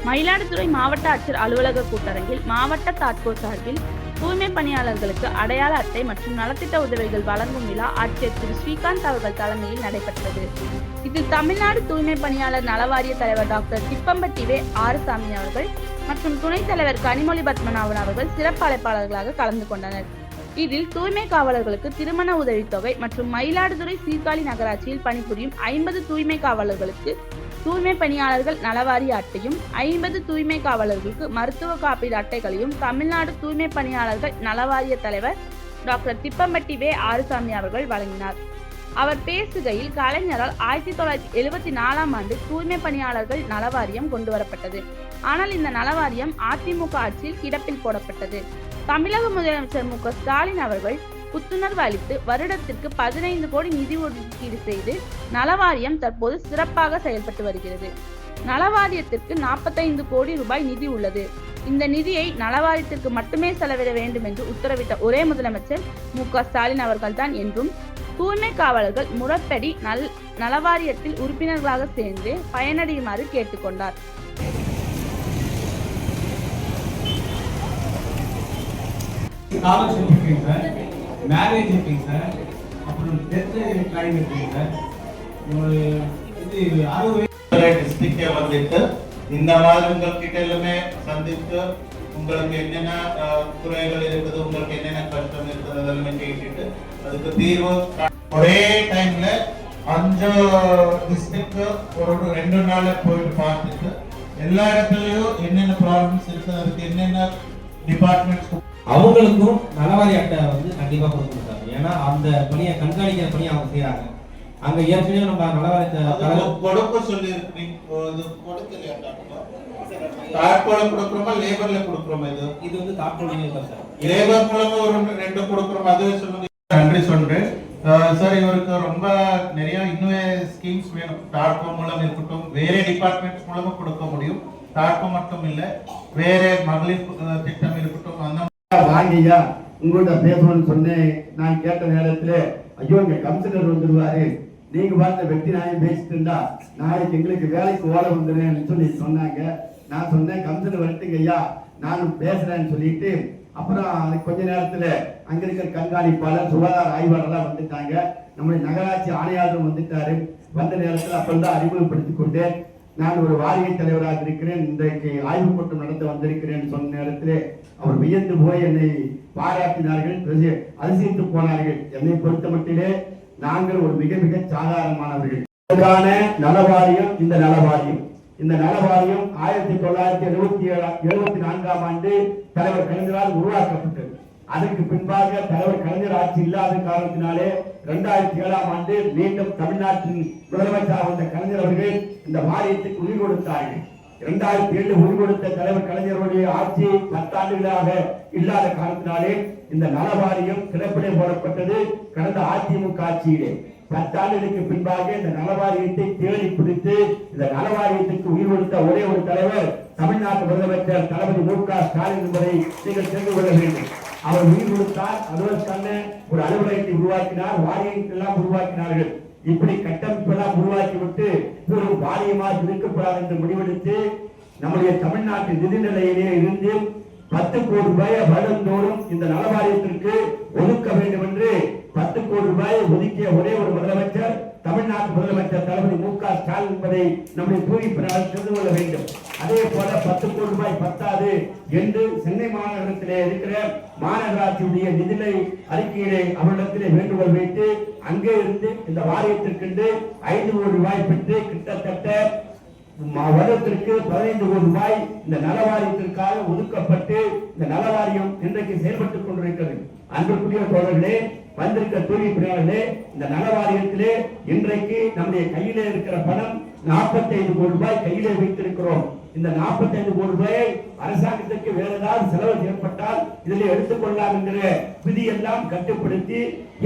மயிலாடுதுறை மாவட்ட ஆட்சியர் அலுவலக கூட்டரங்கில் மாவட்ட தாட்கோ சார்பில் தூய்மை பணியாளர்களுக்கு அடையாள அட்டை மற்றும் நலத்திட்ட உதவிகள் வழங்கும் விழா ஆட்சியர் திரு ஸ்ரீகாந்த் அவர்கள் தலைமையில் நடைபெற்றது. இதில் தமிழ்நாடு தூய்மை பணியாளர் நலவாரிய தலைவர் டாக்டர் திப்பம்பட்டி வே ஆறுசாமி அவர்கள் மற்றும் துணைத் தலைவர் கனிமொழி பத்மநாபன் அவர்கள் சிறப்பு அழைப்பாளர்களாக கலந்து கொண்டனர். இதில் தூய்மை காவலர்களுக்கு திருமண உதவித்தொகை மற்றும் மயிலாடுதுறை சீர்காழி நகராட்சியில் பணிபுரியும் 50 தூய்மை காவலர்களுக்கு தூய்மை பணியாளர்கள் நலவாரிய அட்டையும் 50 தூய்மை காவலர்களுக்கு மருத்துவ காப்பீடு அட்டைகளையும் தமிழ்நாடு தூய்மை பணியாளர்கள் நலவாரிய தலைவர் டாக்டர் திப்பம்பட்டி வே ஆறுசாமி அவர்கள் வழங்கினார். அவர் பேசுகையில், கலைஞரால் 1974ஆம் ஆண்டு தூய்மை பணியாளர்கள் நலவாரியம் கொண்டுவரப்பட்டது. ஆனால் இந்த நலவாரியம் அதிமுக ஆட்சியில் கிடப்பில் போடப்பட்டது. தமிழக முதலமைச்சர் மு.க. ஸ்டாலின் அவர்கள் புத்துணர்வு அளித்து வருடத்திற்கு 15 கோடி நிதி ஒதுக்கீடு செய்து நலவாரியம் தற்போது சிறப்பாக செயல்பட்டு வருகிறது. நலவாரியத்திற்கு 45 கோடி ரூபாய் நிதி உள்ளது. இந்த நிதியை நலவாரியத்திற்கு மட்டுமே செலவிட வேண்டும் என்று உத்தரவிட்ட ஒரே முதலமைச்சர் மு.க. ஸ்டாலின் அவர்கள்தான் என்றும், தூய்மை காவலர்கள் முறைப்படி நலவாரியத்தில் உறுப்பினர்களாக சேர்ந்து பயனடையுமாறு கேட்டுக்கொண்டார். மேரேஜ் இருக்குங்க சார், அப்புறம் டெத் கிளைம் இருக்குங்க சார். இது 60 டிஸ்ட்ரிக்டே வந்துட்டு இந்த மாதிரி உங்கள்கிட்ட எல்லாமே சந்தித்து உங்களுக்கு என்னென்ன குறைகள் இருக்குது, உங்களுக்கு என்னென்ன கஷ்டம் இருக்குது அதெல்லாமே கேட்டுட்டு அதுக்கு தீர்வு ஒரே டைம்ல 5 டிஸ்ட்ரிக்ட் ஒரு 2 நாள் போயிட்டு பார்த்துட்டு எல்லா இடத்துலயும் என்னென்ன ப்ராப்ளம்ஸ் இருக்குது, அதுக்கு என்னென்ன டிபார்ட்மெண்ட்ஸ் அவங்களுக்கும் நலவாரி அட்டை வந்து கண்டிப்பா கொடுக்கணும். ஏன்னா அந்த பணியை கண்காணிக்கிற பணி அவங்க செய்யறாங்க. அங்க ஏற்கனவே நம்ம நலவாரியத்தை கொடுக்க சொல்லி தாட்கோல கொடுக்குறோமா லேபர்ல கொடுக்குறோமா? இது வந்து தாட்கோல சார், லேபர் மூலமா ஒரு 2 கொடுக்குறோம். அதுவே சொல்லுங்க. நன்றி சொல்றேன் சார். இவருக்கு ரொம்ப நிறைய இன்னும் ஸ்கீம்ஸ் வேணும். தாட்கோ மூலம் இருக்கட்டும், வேற டிபார்ட்மெண்ட்ஸ் மூலமா கொடுக்க முடியும். தாட்கோ மட்டும் இல்ல, வேற மகளிர் திட்டம் இருக்கட்டும். அந்த வாங்கியா உங்கள்கிட்ட பேசணும்னு சொன்னேன். நான் கேட்ட நேரத்துல ஐயோ இங்க கமிஷனர் வந்துருவாரு, நீங்க பார்த்த வெட்டி நாயம் பேசிட்டு இருந்தா நாளைக்கு எங்களுக்கு வேலைக்கு ஓட வந்துடுறேன்னு சொல்லி சொன்னாங்க. நான் சொன்னேன் கமிஷனர் வந்துட்டுங்க ஐயா நானும் பேசுறேன்னு சொல்லிட்டு, அப்புறம் கொஞ்ச நேரத்துல அங்க இருக்கிற கண்காணிப்பாளர் சுகாதார ஆய்வாளர்லாம் வந்துட்டாங்க. நம்முடைய நகராட்சி ஆணையாளரும் வந்துட்டாரு. வந்த நேரத்தில் அப்பதான் அறிமுகப்படுத்திக் கொண்டேன். நான் ஒரு வாரிய தலைவராக இருக்கிறேன், இன்றைக்கு ஆய்வு கூட்டம் நடத்த வந்திருக்கிறேன் சொன்ன நேரத்திலே அவர் வியந்து போய் என்னை பாராட்டினார்கள், அதிசயித்து போனார்கள். என்னை பொறுத்த மட்டிலே நாங்கள் ஒரு மிக மிக சாதாரணமானவர்கள். நலவாரியம் இந்த நலவாரியம் 1974ஆம் ஆண்டு தலைவர் கலைஞரால் உருவாக்கப்பட்டது. அதற்கு பின்பாக தலைவர் கலைஞர் ஆட்சி இல்லாத காரணத்தினாலே 2007ஆம் ஆண்டு மீண்டும் தமிழ்நாட்டின் முதலமைச்சர் வந்த கலைஞர் அவர்கள் இந்த வாரியத்துக்கு உயிர் கொடுத்தார்கள். 2007 உயிர் கொடுத்த தலைவர் கலைஞருடைய ஆட்சி 10 ஆண்டுகளாக இல்லாத காரணத்தினாலே இந்த நலவாரியம் கிடப்பிலே போடப்பட்டது. கடந்த அதிமுக ஆட்சியிலே 10 ஆண்டுகளுக்கு பின்பாக இந்த நலவாரியத்தை தேடி பிடித்து இந்த நலவாரியத்துக்கு உயிர் கொடுத்த ஒரே ஒரு தலைவர் தமிழ்நாட்டு முதலமைச்சர் தளபதி மு.க. ஸ்டாலின் என்பதை நீங்கள் தெரிந்து கொள்ள வேண்டும். அவர் உயிர் கொடுத்தார், அதற்கான ஒரு அலுவலகத்தை உருவாக்கினார், வாரியத்தை எல்லாம் உருவாக்கினார்கள். இப்படி கட்டமைப்பெல்லாம் உருவாக்கிவிட்டு ஒரு வாரியமாக இருக்கப்படாது என்று முடிவெடுத்து நம்முடைய தமிழ்நாட்டு நிதிநிலையிலே இருந்து 10 கோடி ரூபாய் வருடந்தோறும் இந்த நலவாரியத்திற்கு ஒதுக்க வேண்டும் என்று 10 கோடி ரூபாய் ஒதுக்கிய ஒரே ஒரு முதலமைச்சர் தமிழ்நாட்டு முதலமைச்சர் தளபதி மு.க. ஸ்டாலின் என்பதை நம்முடைய தூய்மையாளர் தெரிந்து கொள்ள வேண்டும். அதே போல 10 கோடி ரூபாய் பத்தாது என்று சென்னை மாநகரத்திலே இருக்கிற மாநகராட்சியுடைய நிதிநிலை அறிக்கையிலே அவரிடத்திலே வேண்டுகோள் வைத்து அங்கே இருந்து இந்த வாரியத்திற்கு 5 கோடி ரூபாய் பெற்று கிட்டத்தட்ட வருடத்திற்கு 15 கோடி ரூபாய் இந்த நலவாரியத்திற்காக ஒதுக்கப்பட்டு இந்த நலவாரியம் இன்றைக்கு செயல்பட்டுக் கொண்டிருக்கிறது. அன்புக்குரிய தோழர்களே, வந்திருக்க தூய்மை பணியாளர்களே, இந்த நலவாரியத்திலே இன்றைக்கு நம்முடைய கையிலே இருக்கிற பணம் 45 கோடி ரூபாய் கையிலே வைத்திருக்கிறோம். இந்த 45 கோடி ரூபாயை அரசாங்கத்திற்கு வேற ஏதாவது செலவு ஏற்பட்டால் இதில் எடுத்துக்கொள்ளலாம் என்கிற விதியெல்லாம் கட்டுப்படுத்தி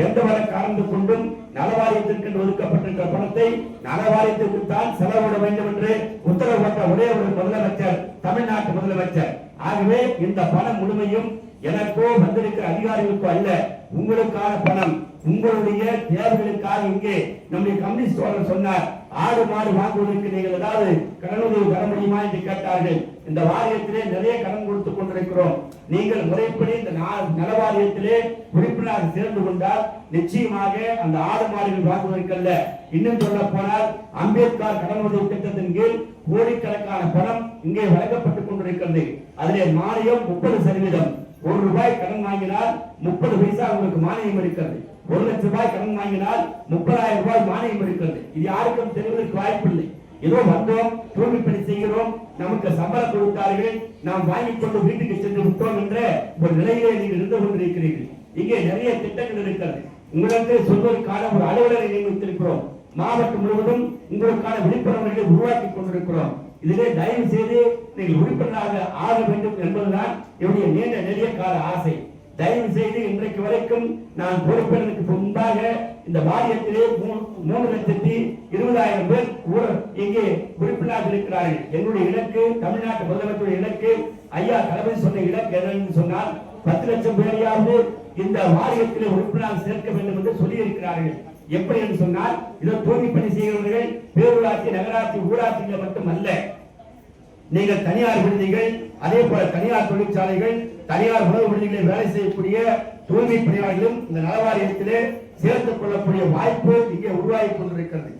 எந்த வர காரணம் கொண்டும் நலவாரியத்திற்கு ஒதுக்கப்பட்டிருக்கிற பணத்தை நலவாரியத்திற்கு தான் செலவிட வேண்டும் என்று உத்தரவிட்ட ஒரே ஒரு முதலமைச்சர் தமிழ்நாட்டு முதலமைச்சர். ஆகவே இந்த பணம் முழுமையும் எனக்கோ வந்திருக்கிற அதிகாரிகளுக்கோ அல்ல, உங்களுக்கான பணம், உங்களுடைய தேவைகளுக்காக. இங்கே நம்முடைய கம்யூனிஸ்ட் சொன்னார் ஆடு மாடு வாங்குவதற்கு நீங்கள் ஏதாவது கடனுதவி தர முடியுமா என்று கேட்டார்கள். இந்த வாரியத்திலே நிறைய கடன் கொடுத்துக் கொண்டிருக்கிறோம். நீங்கள் முறைப்படி இந்த நல வாரியத்திலே உறுப்பினராக சேர்ந்து கொண்டால் நிச்சயமாக அந்த ஆடு மாடுகள் வாங்குவதற்கல்ல, இன்னும் சொல்ல போனால் அம்பேத்கர் கடன் உதவி திட்டத்தின் கீழ் கோடிக்கணக்கான பணம் இங்கே வழங்கப்பட்டுக் கொண்டிருக்கிறது. அதிலே மானியம் 30%. ₹1 கடன் வாங்கினால் 30 பைசா உங்களுக்கு மானியம் இருக்கிறது. ₹1,00,000 கடன் வாங்கினால் ₹30,000 மானியம் இருக்கிறது. இது யாருக்கும் தெரிவதற்கு வாய்ப்பில்லை. ஏதோ வந்தோம், தூய்மை பணி செய்கிறோம், நமக்கு சம்பளம் கொடுத்தார்கள், நாம் வாங்கிக் கொண்டு வீட்டுக்கு சென்று விட்டோம் என்ற ஒரு நிலையிலே நீங்கள் இருந்து கொண்டிருக்கிறீர்கள். இங்கே நிறைய திட்டங்கள் இருக்கிறது. உங்களுக்கு சொல்வதற்கான ஒரு அலுவலரை நியமித்திருக்கிறோம். மாவட்டம் முழுவதும் உங்களுக்கான விழிப்புணர்வுகளை உருவாக்கி கொண்டிருக்கிறோம். இதிலே தயவு செய்து நீங்கள் உறுப்பினராக ஆக வேண்டும் என்பதுதான் என்னுடைய நீண்ட நெடிய கால ஆசை. தயவு செய்து இன்றைக்கு வரைக்கும் நான் பொறுப்பேற்பதற்கு முன்பாக இந்த வாரியத்திலே 3,20,000 பேர் இங்கே உறுப்பினராக இருக்கிறார்கள். என்னுடைய இலக்கு, தமிழ்நாட்டு முதலமைச்சருடைய இலக்கு, ஐயா தளபதி சொன்ன இலக்கு என்னன்னு சொன்னால் 10 லட்சம் பேரையாவது இந்த வாரியத்திலே உறுப்பினராக சேர்க்க வேண்டும் என்று சொல்லி இருக்கிறார்கள். எப்படி என்று சொன்னால், இதோ தூய்மை பணி செய்கிறவர்கள் பேரூராட்சி, நகராட்சி, ஊராட்சிகளை மட்டுமல்ல, நீங்கள் தனியார் விடுதிகள், அதே போல தனியார் தொழிற்சாலைகள், தனியார் உணவு விடுதிகளில் வேலை செய்யக்கூடிய தூய்மை பணியாளர்களும் இந்த நலவாரியத்திலே சேர்த்துக் கொள்ளக்கூடிய வாய்ப்பு இங்கே உருவாகி கொண்டிருக்கிறது.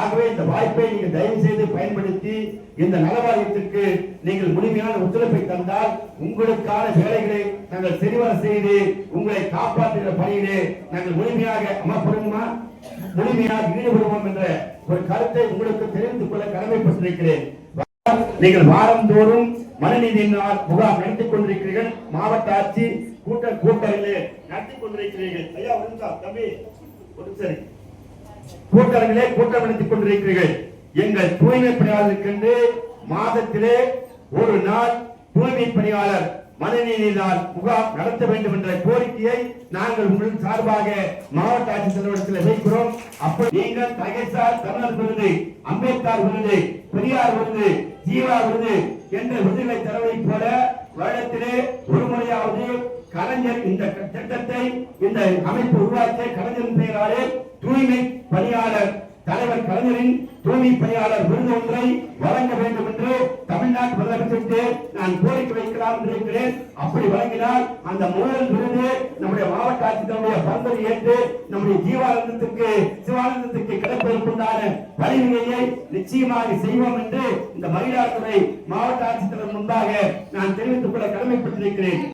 ஆகவே இந்த வாய்ப்பை நீங்கள் தயவு செய்து பயன்படுத்தி இந்த நலவாரியத்திற்கு நீங்கள் முழுமையான ஒத்துழைப்பை தந்தால் உங்களுக்கான வேலைகளை நாங்கள் சரிவர செய்து உங்களை காப்பாற்றுகிற பணியிலே நாங்கள் முழுமையாக ஈடுபடுவோம் என்ற ஒரு கருத்தை உங்களுக்கு தெரிவித்துக் கொள்ள கடமைப்பட்டிருக்கிறேன். நீங்கள் வாரந்தோறும் மனுநீதி நாள் முகாம் நடத்திக் கொண்டிருக்கிறீர்கள். மாவட்ட ஆட்சி கூட்டங்களிலே நடத்திக் கொண்டிருக்கிறீர்கள். ஐயா ஒரு நிமிஷம் தம்பி, ஒரு சரி, கூட்டங்களிலே கூட்டம் நடத்திக் கொண்டிருக்கிறீர்கள். எங்கள் தூய்மை பணியாளர்களுக்கு மாதத்திலே ஒரு நாள் தூய்மை பணியாளர் மனுநீதி நாள் முகாம் நடத்த வேண்டும் என்ற கோரிக்கையை நாங்கள் உங்கள் சார்பாக மாவட்ட ஆட்சித்தலைவரத்தில் வைக்கிறோம். அப்படி நீங்கள் தகைசார் தமிழர் விருது, அம்பேத்கர் விருது, பெரியார் விருது, ஜீவா விருது என்ற விருதுகளை தரவை போல வருடத்திலே ஒரு முறையாவது கலைஞர் இந்த திட்டத்தை, இந்த அமைப்பு உருவாக்கிய கலைஞரின் பெயராலே தூய்மை பணியாளர் தலைவர் கலைஞரின் தூய்மை பணியாளர் விருது ஒன்றை வழங்க வேண்டும் என்று தமிழ்நாட்டு முதலமைச்சருக்கு நான் கோரிக்கை வைக்கலாம் என்று இருக்கிறேன். அப்படி வழங்கினால் அந்த முதல் விருது நம்முடைய மாவட்ட ஆட்சித்தலைவருடைய பரிந்துரை ஏற்று நம்முடைய சிவானந்தத்துக்கு கிடைப்பதற்குண்டான வழிவகையை நிச்சயமாக செய்வோம் என்று இந்த மயிலாடுதுறை மாவட்ட ஆட்சித்தலைவர் முன்பாக நான் தெரிவித்துக் கொள்ள கடமைப்பட்டிருக்கிறேன்.